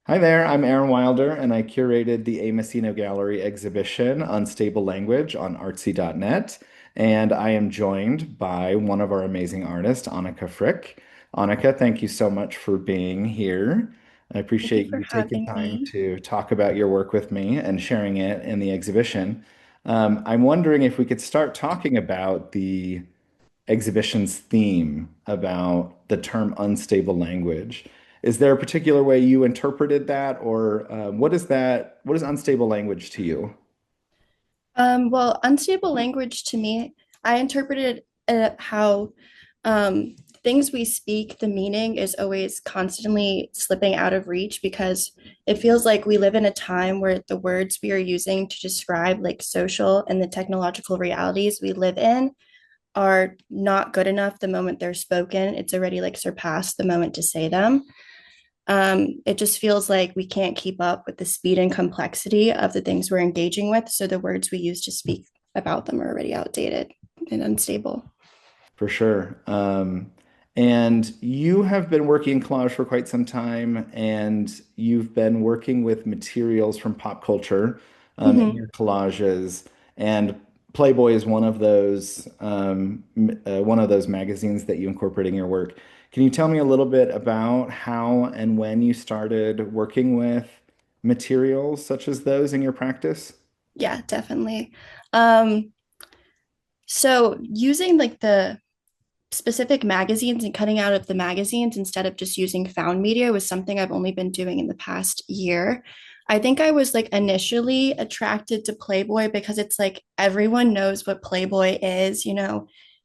Hi there, I'm Aaron Wilder, and I curated the Amos Eno Gallery exhibition Unstable Language on artsy.net. And I am joined by one of our amazing artists, Annika Fricke. Annika, thank you so much for being here. I Thank you appreciate for you taking having time me. to talk about your work with me and sharing it in the exhibition. I'm wondering if we could start talking about the exhibition's theme about the term unstable language. Is there a particular way you interpreted that, or what is that? What is unstable language to you? Well, unstable language to me, I interpreted how um, things we speak, the meaning is always constantly slipping out of reach because it feels like we live in a time where the words we are using to describe like social and the technological realities we live in are not good enough the moment they're spoken. It's already like surpassed the moment to say them. It just feels like we can't keep up with the speed and complexity of the things we're engaging with. So the words we use to speak about them are already outdated and unstable. For sure. And you have been working in collage for quite some time, and you've been working with materials from pop culture in Mm-hmm. your collages. And Playboy is one of those magazines that you incorporate in your work. Can you tell me a little bit about how and when you started working with materials such as those in your practice? Yeah, definitely. Um, so using like the specific magazines and cutting out of the magazines instead of just using found media was something I've only been doing in the past year. I think I was like initially attracted to Playboy because it's like everyone knows what Playboy is,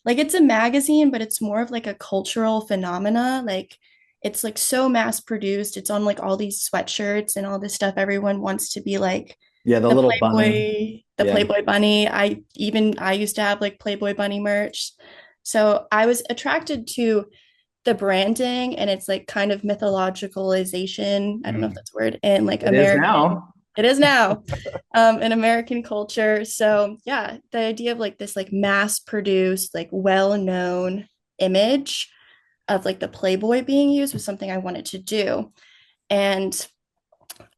like it's a magazine, but it's more of like a cultural phenomena. Like it's like so mass produced. It's on like all these sweatshirts and all this stuff. Everyone wants to be like Yeah, the little bunny. The Yeah. Playboy bunny. I used to have like Playboy bunny merch. So I was attracted to the branding and it's like kind of mythologicalization. I don't know if Mm. that's a word in like It is American. now. It is now in American culture. So yeah, the idea of like this like mass produced, like well-known image of like the Playboy being used was something I wanted to do. And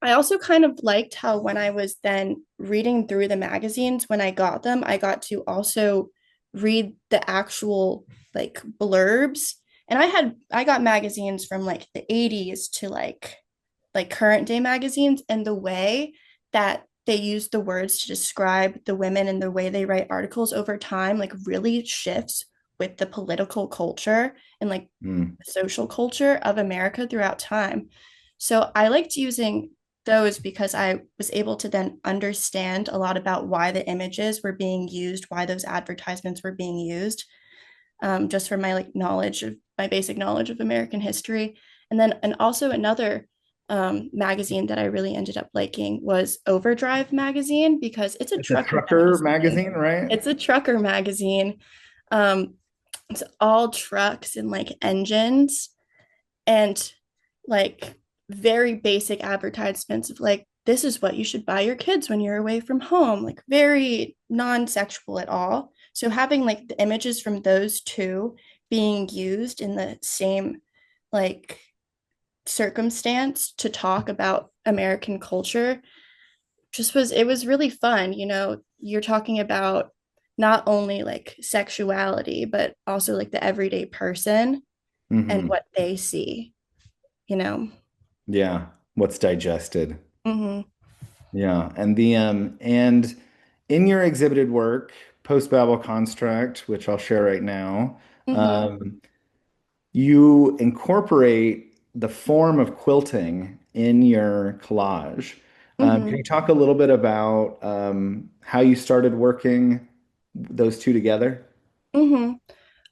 I also kind of liked how when I was then reading through the magazines, when I got them, I got to also read the actual like blurbs. And I got magazines from like the 80s to like current day magazines, and the way that they use the words to describe the women and the way they write articles over time like really shifts with the political culture and like Mm. social culture of America throughout time. So I liked using those because I was able to then understand a lot about why the images were being used, why those advertisements were being used, just from my like knowledge of my basic knowledge of American history. And also another magazine that I really ended up liking was Overdrive magazine because it's a It's a trucker trucker magazine. magazine, right? It's a trucker magazine. Um, it's all trucks and like engines and like very basic advertisements of like this is what you should buy your kids when you're away from home, like very non-sexual at all. So having like the images from those two being used in the same like circumstance to talk about American culture just was it was really fun. You're talking about not only like sexuality but also like the everyday person and Hmm. what they see, you know. Yeah. What's digested. Hmm. Yeah. And in your exhibited work, Post-Babel Construct, which I'll share right now, Hmm. um, you incorporate the form of quilting in your collage. Can you Hmm. talk a little bit about how you started working those two together? Hmm.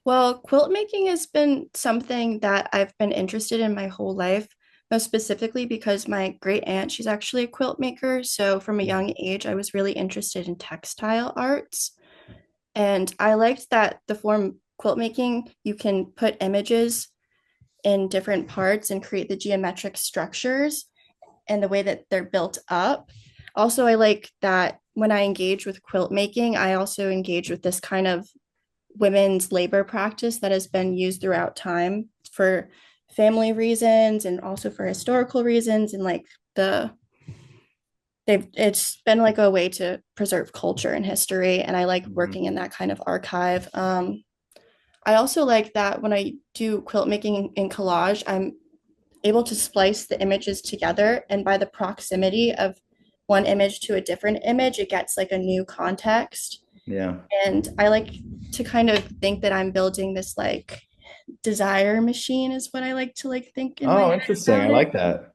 Well, quilt making has been something that I've been interested in my whole life, most specifically because my great aunt, she's actually a quilt maker. So from a young age, I was really interested in textile arts. And I liked that the form quilt making, you can put images in different parts and create the geometric structures and the way that they're built up. Also, I like that when I engage with quilt making, I also engage with this kind of women's labor practice that has been used throughout time for family reasons and also for historical reasons and like the they've it's been like a way to preserve culture and history, and I like Mhm. working in that kind of archive. I also like that when I do quilt making in collage, I'm able to splice the images together, and by the proximity of one image to a different image, it gets like a new context. Yeah. And I like to kind of think that I'm building this like desire machine is what I like to like think in my Oh, head interesting. I about it. like that.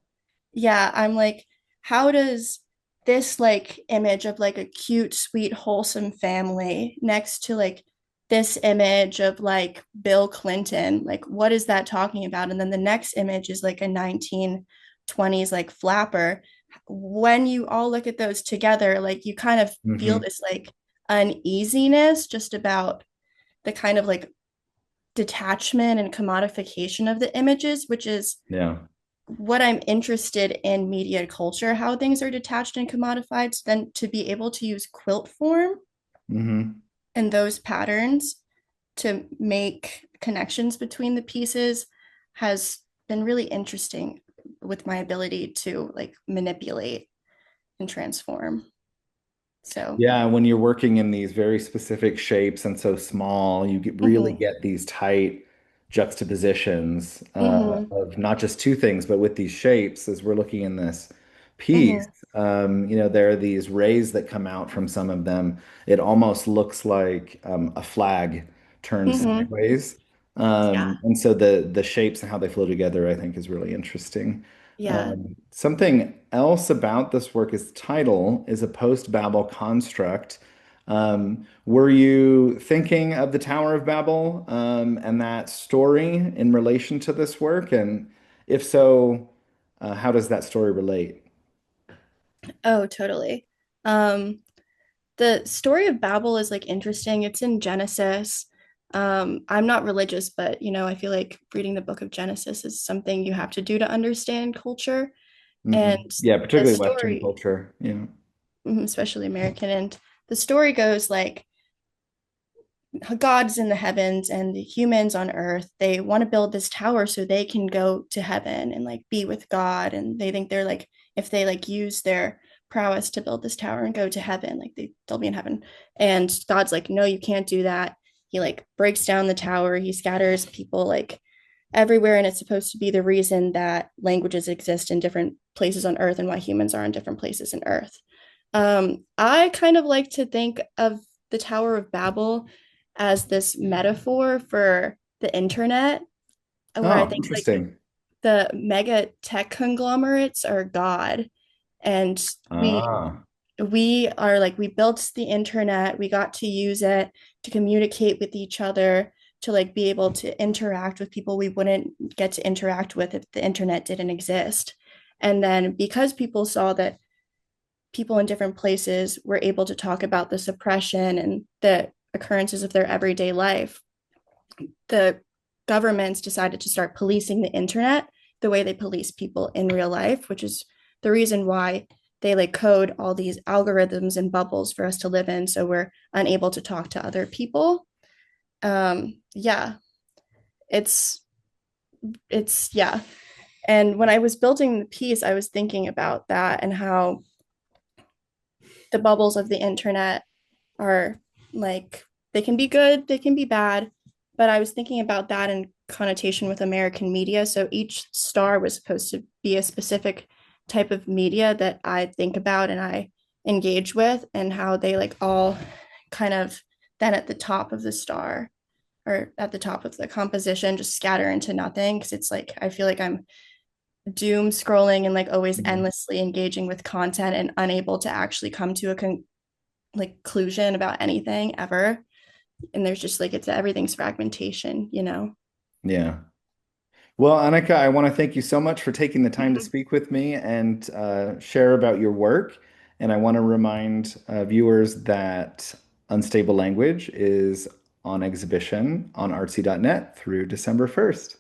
Yeah, I'm like, how does this like image of like a cute, sweet, wholesome family next to like this image of like Bill Clinton, like what is that talking about? And then the next image is like a 1920s like flapper. When you all look at those together, like you kind of feel Hmm. this like uneasiness just about the kind of like detachment and commodification of the images, which is Yeah. what I'm interested in media culture, how things are detached and commodified. So then to be able to use quilt form Hmm. and those patterns to make connections between the pieces has been really interesting with my ability to like manipulate and transform. So, Yeah, when you're working in these very specific shapes and so small, really mhm, get these tight juxtapositions mhm, of not just two things, but with these shapes, as we're looking in this piece, mhm, there are these rays that come out from some of them. It almost looks like a flag turned mhm, sideways. yeah, And so the shapes and how they flow together, I think, is really interesting. yeah. Something else about this work is title is a post-Babel construct. Were you thinking of the Tower of Babel and that story in relation to this work? And if so, how does that story relate? Oh, totally. Um, the story of Babel is like interesting. It's in Genesis. I'm not religious, but I feel like reading the book of Genesis is something you have to do to understand culture. Hmm. And Yeah, the particularly Western story, culture. Yeah. especially American, and the story goes like God's in the heavens and the humans on earth, they want to build this tower so they can go to heaven and like be with God. And they think they're like, if they like use their prowess to build this tower and go to heaven, like they'll be in heaven. And God's like, no, you can't do that. He like breaks down the tower, he scatters people like everywhere. And it's supposed to be the reason that languages exist in different places on earth and why humans are in different places on earth. I kind of like to think of the Tower of Babel as this metaphor for the internet, where I Oh, think like interesting. the mega tech conglomerates are God, and Ah. we are like we built the internet, we got to use it to communicate with each other, to like be able to interact with people we wouldn't get to interact with if the internet didn't exist. And then because people saw that people in different places were able to talk about the suppression and the occurrences of their everyday life, the governments decided to start policing the internet the way they police people in real life, which is the reason why they like code all these algorithms and bubbles for us to live in so we're unable to talk to other people. Yeah, it's yeah. And when I was building the piece, I was thinking about that and how the bubbles of the internet are like they can be good, they can be bad, but I was thinking about that in connotation with American media. So each star was supposed to be a specific type of media that I think about and I engage with, and how they like all kind of then at the top of the star or at the top of the composition just scatter into nothing, because it's like I feel like I'm doom scrolling and like always Mhm. endlessly engaging with content and unable to actually come to a like conclusion about anything ever. And there's just like it's everything's fragmentation. Yeah. Well, Annika, I want to thank you so much for taking the time to Mhm. speak with me and share about your work. And I want to remind viewers that Unstable Language is on exhibition on artsy.net through December 1st.